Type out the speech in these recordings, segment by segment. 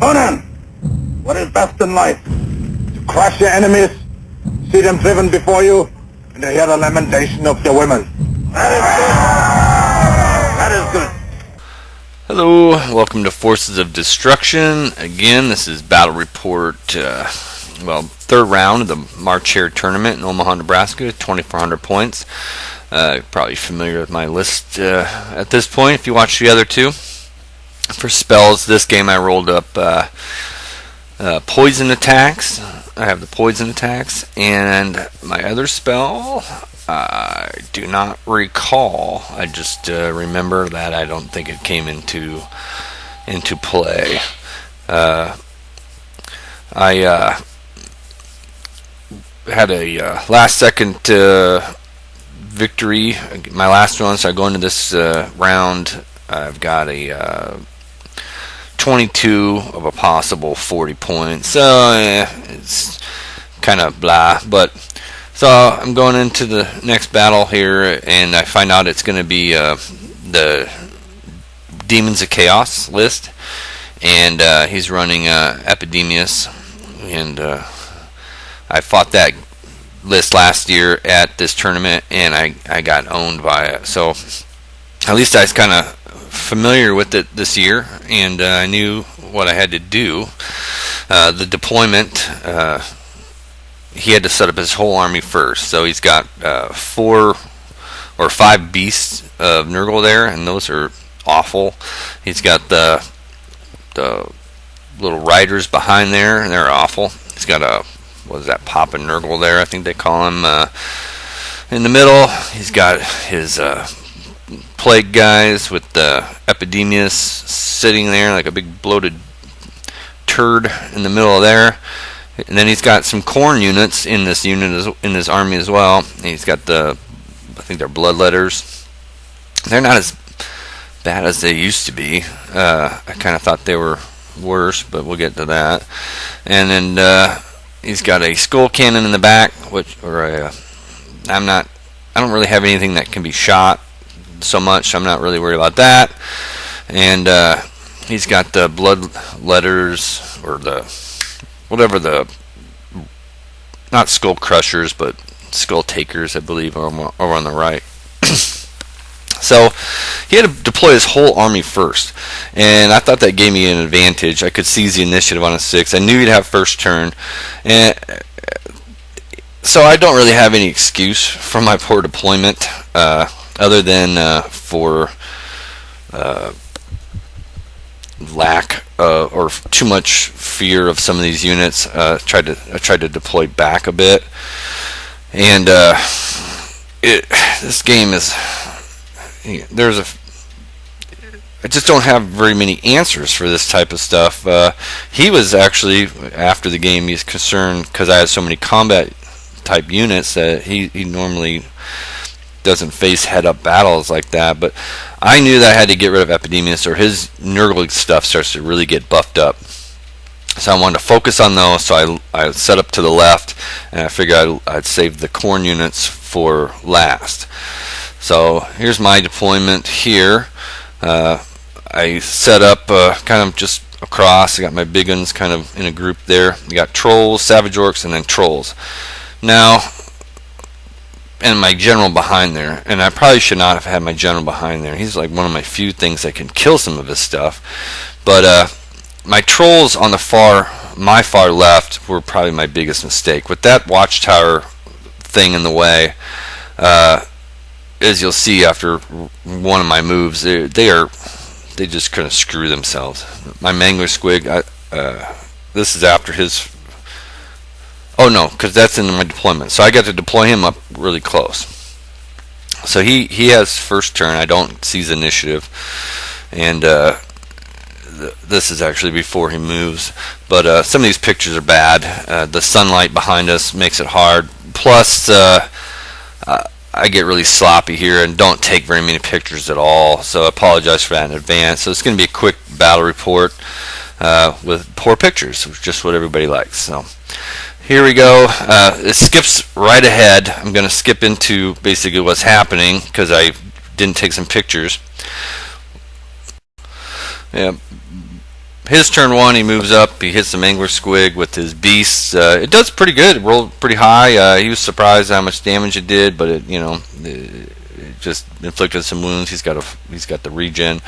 Conan, what is best in life? To crush your enemies, see them driven before you, and to hear the lamentation of your women. That is good. That is good. Hello, welcome to Forces of Destruction. Again, this is Battle Report, third round of the March Hare tournament in Omaha, Nebraska, 2,400 points. Probably familiar with my list at this point if you watch the other two. For spells, this game I rolled up poison attacks. I have the poison attacks, and my other spell, I do not recall. I just remember that I don't think it came into play. I had a last second victory, my last one, so I go into this round. I've got a 22 of a possible 40 points, so it's kind of blah, but so I'm going into the next battle here, and I find out it's going to be the Demons of Chaos list, and he's running Epidemius, and I fought that list last year at this tournament, and I got owned by it, so at least I was kind of familiar with it this year, and I knew what I had to do. The deployment, he had to set up his whole army first, so he's got 4 or 5 beasts of Nurgle there, and those are awful. He's got the little riders behind there, and they're awful. He's got Papa Nurgle there, I think they call him. In the middle, he's got his plague guys with the Epidemius sitting there like a big bloated turd in the middle of there. And then he's got some corn units in this army as well. And he's got I think they're bloodletters. They're not as bad as they used to be. I kind of thought they were worse, but we'll get to that. And then he's got a skull cannon in the back, I don't really have anything that can be shot so much. I'm not really worried about that. And he's got the blood letters, or not skull crushers, but skull takers, I believe, over on the right. So he had to deploy his whole army first, and I thought that gave me an advantage. I could seize the initiative on a 6. I knew he'd have first turn, and so I don't really have any excuse for my poor deployment, other than for lack or too much fear of some of these units. I tried to deploy back a bit, and this game is I just don't have very many answers for this type of stuff. He was actually, after the game, he's concerned because I had so many combat type units that he normally doesn't face head-up battles like that, but I knew that I had to get rid of Epidemius, or his Nurgle stuff starts to really get buffed up. So I wanted to focus on those, so I set up to the left, and I figured I'd save the corn units for last. So here's my deployment here. I set up kind of just across. I got my big ones kind of in a group there. You got trolls, savage orcs, and then trolls. Now, and my general behind there, and I probably should not have had my general behind there. He's like one of my few things that can kill some of his stuff. But my trolls on my far left were probably my biggest mistake. With that watchtower thing in the way, as you'll see after one of my moves, they just couldn't screw themselves. My Mangler Squig, this is after his. Oh no, because that's in my deployment. So I got to deploy him up really close. So he has first turn. I don't seize initiative, and this is actually before he moves. But some of these pictures are bad. The sunlight behind us makes it hard. Plus, I get really sloppy here and don't take very many pictures at all. So I apologize for that in advance. So it's going to be a quick battle report with poor pictures, which is just what everybody likes. So here we go. It skips right ahead. I'm going to skip into basically what's happening because I didn't take some pictures. Yeah, his turn 1, he moves up. He hits some angler squig with his beasts. It does pretty good. It rolled pretty high. He was surprised how much damage it did, but it just inflicted some wounds. He's got the regen.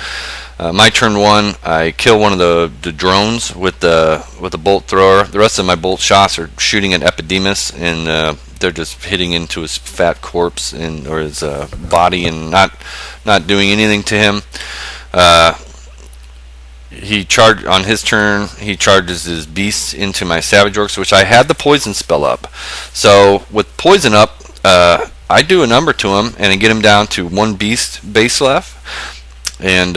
My turn 1, I kill one of the drones with the bolt thrower. The rest of my bolt shots are shooting at Epidemus, and they're just hitting into his fat corpse or his body and not doing anything to him. He charged on his turn. He charges his beasts into my savage orcs, which I had the poison spell up. So with poison up, I do a number to him and I get him down to 1 beast base left, and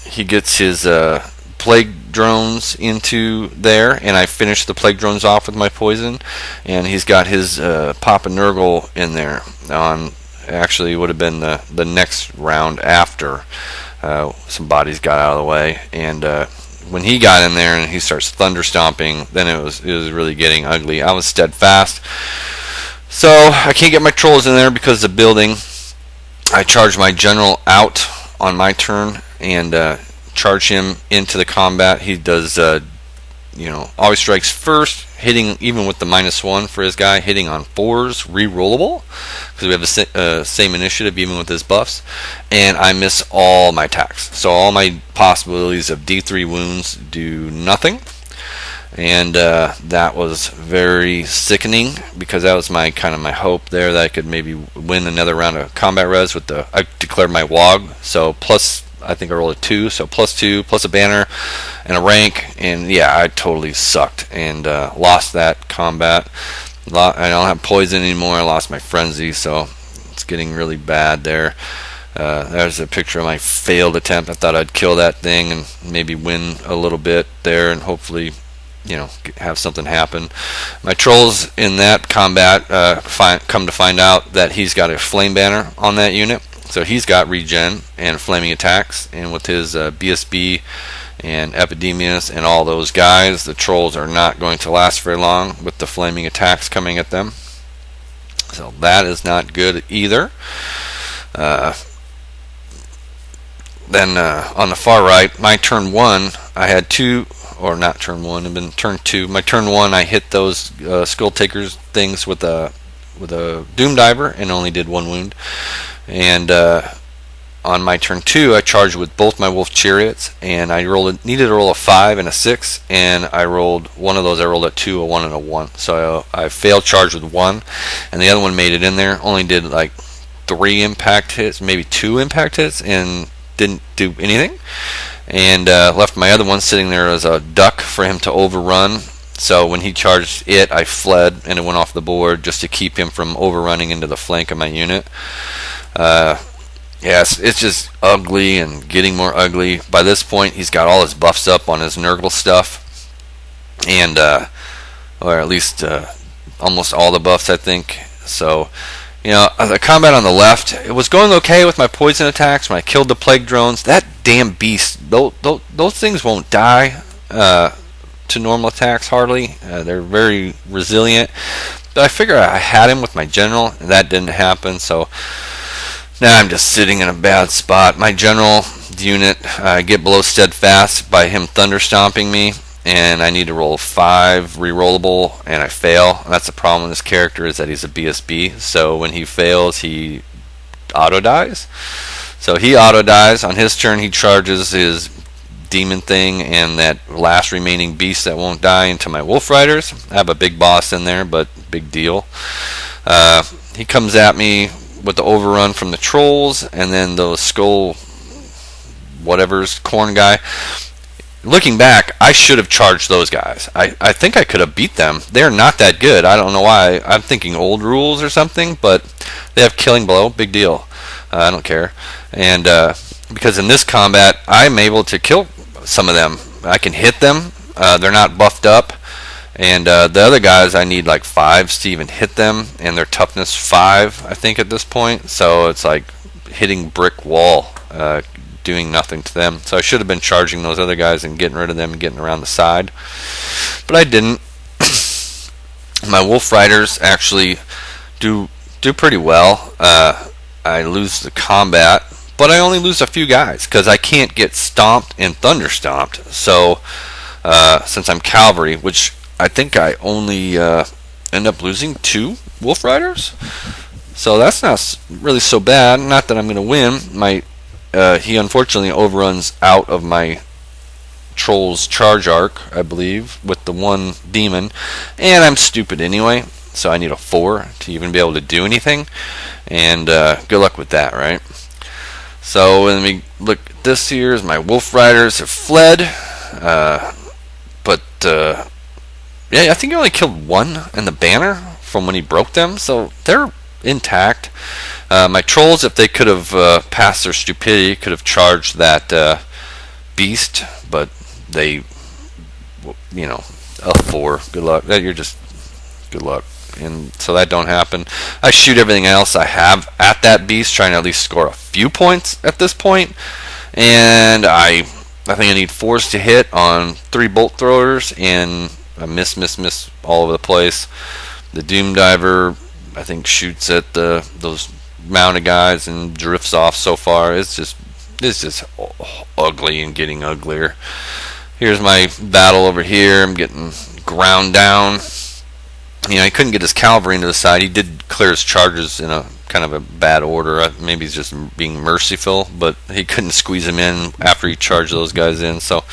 he gets his plague drones into there, and I finish the plague drones off with my poison, and he's got his Papa Nurgle in there. Actually, would have been the next round after. Some bodies got out of the way, and when he got in there and he starts thunder stomping, then it was really getting ugly. I was steadfast, so I can't get my trolls in there because of the building. I charge my general out on my turn and charge him into the combat. He does always strikes first, hitting even with the -1 for his guy, hitting on 4s, re-rollable, because we have the same initiative even with his buffs, and I miss all my attacks. So all my possibilities of D3 wounds do nothing, and that was very sickening, because that was my hope there that I could maybe win another round of combat res with I declared my WOG, so plus, I think I rolled a 2, so +2, plus a banner and a rank, and yeah, I totally sucked and lost that combat. I don't have poison anymore. I lost my frenzy, so it's getting really bad there. There's a picture of my failed attempt. I thought I'd kill that thing and maybe win a little bit there, and hopefully, have something happen. My trolls in that combat come to find out that he's got a flame banner on that unit. So he's got regen and flaming attacks, and with his BSB and Epidemius and all those guys, the trolls are not going to last very long with the flaming attacks coming at them. So that is not good either. Then on the far right, my turn 1, I had 2, or not turn 1, it'd been turn 2. My turn 1, I hit those Skull Takers things with a Doom Diver and only did 1 wound. And on my turn 2, I charged with both my Wolf Chariots, and I needed to roll a 5 and a 6, and I rolled one of those. I rolled a 2, a 1, and a 1. So I failed charge with 1, and the other one made it in there. Only did like 3 impact hits, maybe 2 impact hits, and didn't do anything. And left my other one sitting there as a duck for him to overrun. So when he charged it, I fled, and it went off the board just to keep him from overrunning into the flank of my unit. Yes, it's just ugly and getting more ugly. By this point, he's got all his buffs up on his Nurgle stuff, and or at least almost all the buffs, I think. So, the combat on the left, it was going okay with my poison attacks when I killed the plague drones. That damn beast, those things won't die to normal attacks hardly. They're very resilient. But I figured I had him with my general, and that didn't happen. So now I'm just sitting in a bad spot. My general unit, I get below steadfast by him thunder stomping me, and I need to roll 5 re-rollable, and I fail. And that's the problem with this character, is that he's a BSB. So when he fails, he auto dies. So he auto dies. On his turn, he charges his demon thing and that last remaining beast that won't die into my wolf riders. I have a big boss in there, but big deal. He comes at me with the overrun from the trolls, and then those skull whatever's corn guy. Looking back, I should have charged those guys. I think I could have beat them. They're not that good. I don't know why. I'm thinking old rules or something, but they have killing blow. Big deal. I don't care. And because in this combat, I'm able to kill some of them. I can hit them. They're not buffed up. And the other guys, I need like 5s to even hit them, and their toughness 5, I think, at this point. So it's like hitting brick wall, doing nothing to them. So I should have been charging those other guys and getting rid of them and getting around the side, but I didn't. My wolf riders actually do pretty well. I lose the combat, but I only lose a few guys because I can't get stomped and thunder stomped. So since I'm cavalry, which I think I only end up losing 2 wolf riders. So that's not really so bad. Not that I'm going to win. He unfortunately overruns out of my Troll's charge arc, I believe, with the 1 demon, and I'm stupid anyway, so I need a 4 to even be able to do anything, and good luck with that, right? So let me look at this here. My wolf riders have fled, but yeah, I think he only killed 1 in the banner from when he broke them, so they're intact. My trolls, if they could have passed their stupidity, could have charged that beast, but they, a 4. Good luck. You're just good luck, and so that don't happen. I shoot everything else I have at that beast, trying to at least score a few points at this point, and I think I need 4s to hit on 3 bolt throwers, and I miss all over the place. The Doom Diver, I think, shoots at those mounted guys and drifts off so far. It's just ugly and getting uglier. Here's my battle over here. I'm getting ground down. He couldn't get his cavalry into the side. He did clear his charges in a kind of a bad order. Maybe he's just being merciful, but he couldn't squeeze them in after he charged those guys in. So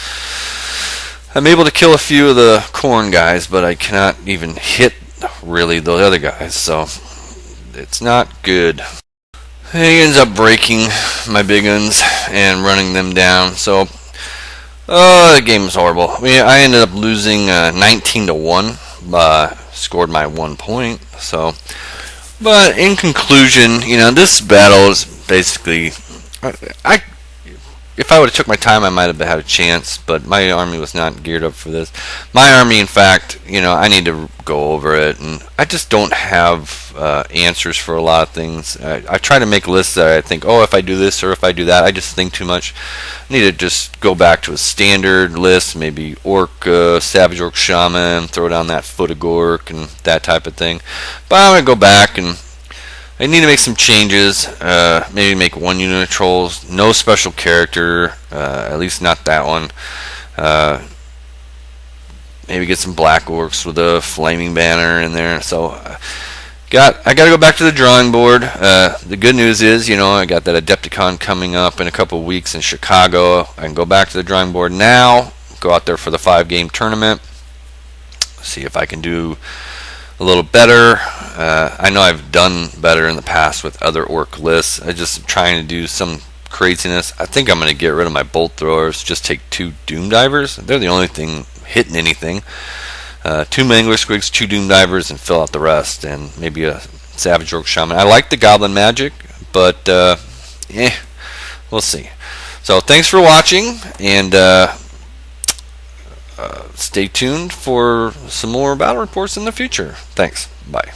I'm able to kill a few of the corn guys, but I cannot even hit really those other guys. So it's not good. He ends up breaking my big uns and running them down. So the game is horrible. I ended up losing 19-1. Scored my 1 point. So, but in conclusion, this battle is basically, if I would have took my time, I might have had a chance, but my army was not geared up for this. My army, in fact, I need to go over it, and I just don't have answers for a lot of things. I try to make lists that I think, if I do this or if I do that, I just think too much. I need to just go back to a standard list, maybe orc, savage orc shaman, throw down that foot of gork and that type of thing. But I'm going to go back and I need to make some changes, maybe make 1 unit of trolls, no special character, at least not that one. Maybe get some black orcs with a flaming banner in there. So I got to go back to the drawing board. The good news is, I got that Adepticon coming up in a couple of weeks in Chicago. I can go back to the drawing board now, go out there for the 5-game tournament, see if I can do a little better. I know I've done better in the past with other orc lists. I just trying to do some craziness. I think I'm going to get rid of my bolt throwers, just take 2 doom divers. They're the only thing hitting anything. 2 mangler squigs, 2 doom divers, and fill out the rest, and maybe a savage orc shaman. I like the goblin magic, but we'll see. So thanks for watching, and stay tuned for some more battle reports in the future. Thanks. Bye.